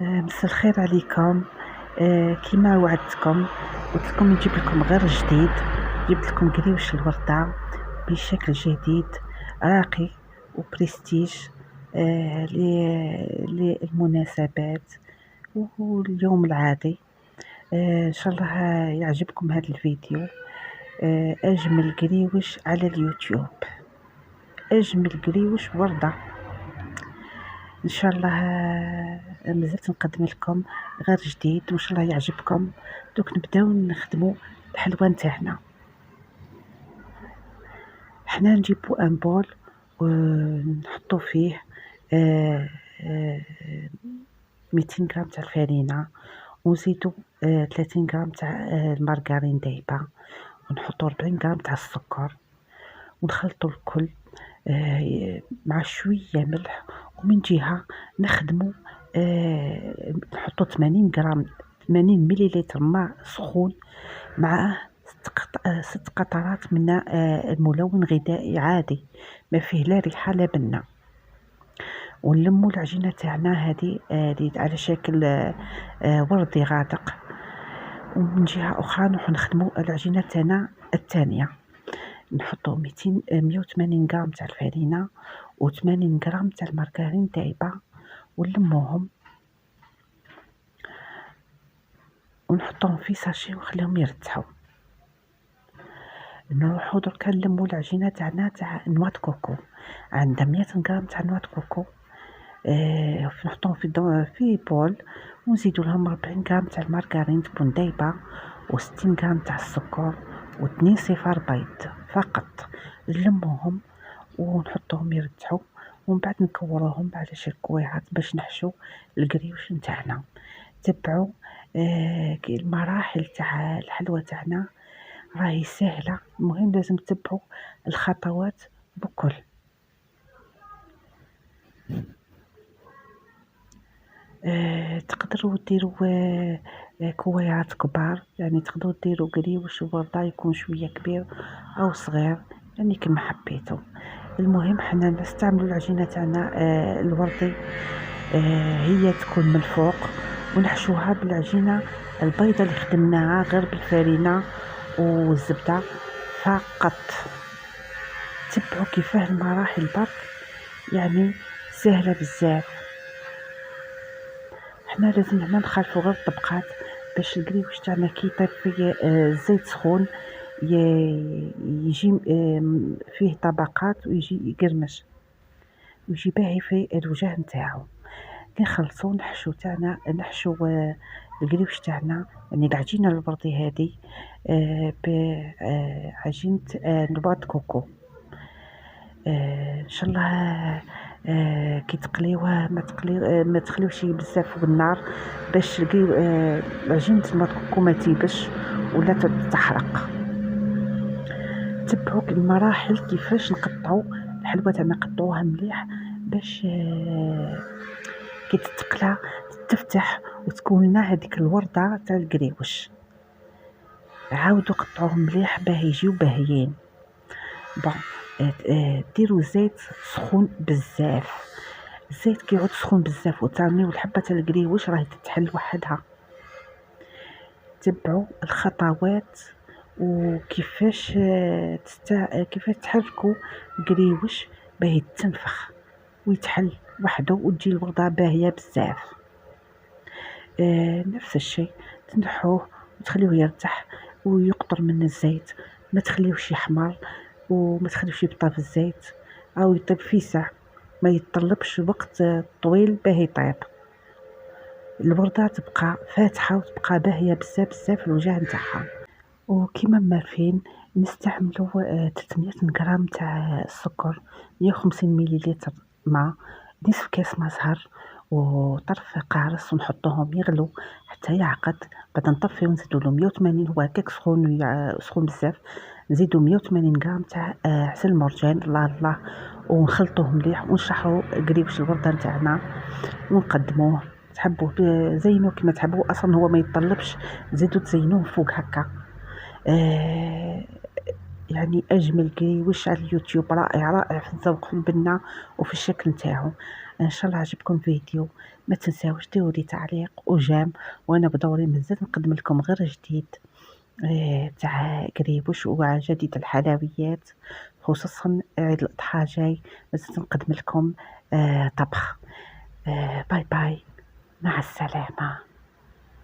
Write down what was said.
مساء الخير عليكم. كيما وعدتكم قلت لكم نجيب لكم غير جديد. جبت لكم قريوش الوردة بشكل جديد راقي وبرستيج للمناسبات واليوم العادي. ان شاء الله يعجبكم هذا الفيديو. اجمل قريوش على اليوتيوب، اجمل قريوش وردة ان شاء الله. مازلت نقدم لكم غير جديد وان شاء الله يعجبكم. دوك نبداو نخدموا الحلوى نتاعنا. حنا نجيبو ان بول ونحطو فيه 200 غرام تاع الفرينه، ونزيدو 30 غرام تاع المارغرين دايبه، ونحطو 40 غرام تاع السكر، ونخلطو الكل مع شويه ملح. ومن جهه نخدمو نحطو 80 غرام 80 مليلتر ماء سخون مع 6 قطرات من الملون غذائي عادي ما فيه لا ريحه لا بنه. ونلمو العجينه تاعنا هذه على شكل وردي غادق. ومن جهه اخرى نروح نخدمو العجينه تاعنا الثانيه. نحطو 180 غرام تاع الفرينه و80 غرام تاع المارغرين دايبه، ونلموهم ونحطوهم في ساشي ونخليهم يرتاحوا. نروحو دركا نلمو العجينه تاعنا تاع نوا كوكو. عندنا 100 غرام تاع نوا كوكو، نحطوهم في بول، ونزيدو لهم 40 غرام تاع المارغرين تكون دايبه، و60 غرام تاع السكر، و2 صفار بيض فقط. نلموهم ونحطوهم يرتاحوا، ومن بعد نكوروهم على شكل كويعات باش نحشو القريوش نتاعنا. تبعوا المراحل تاع الحلوى تاعنا راهي سهله، المهم لازم تتبعوا الخطوات بكل. تقدروا ديروا كويعات كبار، يعني تقدروا ديروا قريوش ورده يكون شويه كبير او صغير، يعني كما حبيتوا. المهم حنا نستعملوا العجينه تاعنا الوردي هي تكون من الفوق، ونحشوها بالعجينه البيضه اللي خدمناها غير بالفرينه والزبده فقط. تبعوا كيفاه المراحل برك، يعني سهله بزاف. حنا لازم هنا نخلفوا غير الطبقات باش القريوش تاعنا كي يطيب فيه الزيت سخون يجي فيه طبقات ويجي يقرمش ويجي باهي في الوجه نتاعو. كي نخلصو نحشو تاعنا نحشو القريوش تاعنا، يعني العجينه الوردي هذه بعجينه نوا كوكو. ان شاء الله كي تقليوه ما تخليوش بزاف في النار باش عجينه الكوكو ما تيبش ولا تحرق. تبعوا المراحل كيفاش نقطعوا الحلوى تاعنا، نقطعوها مليح باش كي تتقلى تفتح وتكون لنا هذيك الورده تاع القريوش. عاودوا قطعوهم مليح باه يجيو باهيين. بون ديروا زيت سخون بزاف، الزيت كيعود سخون بزاف وترميو الحبه تاع القريوش راهي تتحل وحدها. تبعوا الخطوات وكيفاش كيفاش تحركوا القريوش باه يتنفخ ويتحل وحده وتجي الوردة باهيه بزاف. نفس الشيء تنحوه وتخليوه يرتاح ويقطر من الزيت، ما تخليوش يحمر وما تخليوش يبطى في الزيت او يطيب في ساعه، ما يتطلبش وقت طويل باه يطيب. الوردة تبقى فاتحه وتبقى باهيه بزاف بزاف الوجه نتاعها. وكما ما عارفين نستعملوا 300 غرام تاع السكر، 150 مليلتر ماء، نصف كاس ما زهر وطرف قارص، ونحطوهم يغلو حتى يعقد. بعد نطفيو نزيدو له 180، هو هكاك سخون سخون بزاف. نزيدو 180 غرام تاع عسل مرجان الله، ونخلطوه مليح ونشرحو قريبش الورده نتاعنا ونقدموه. تحبوه زينوه كما تحبوه، اصلا هو ما يتطلبش زيدو تزينوه فوق هكا. يعني اجمل قريوش على اليوتيوب، رائع رائع في الذوق في البنه وفي الشكل نتاعو. ان شاء الله عجبكم فيديو، ما تنساوش ديروا لي تعليق وجيم، وانا بدوري مازال نقدم لكم غير جديد تاع قريبوش وجديد الحلويات، خصوصا عيد الأضحى جاي، مازلت نقدم لكم طبخ. باي باي، مع السلامة.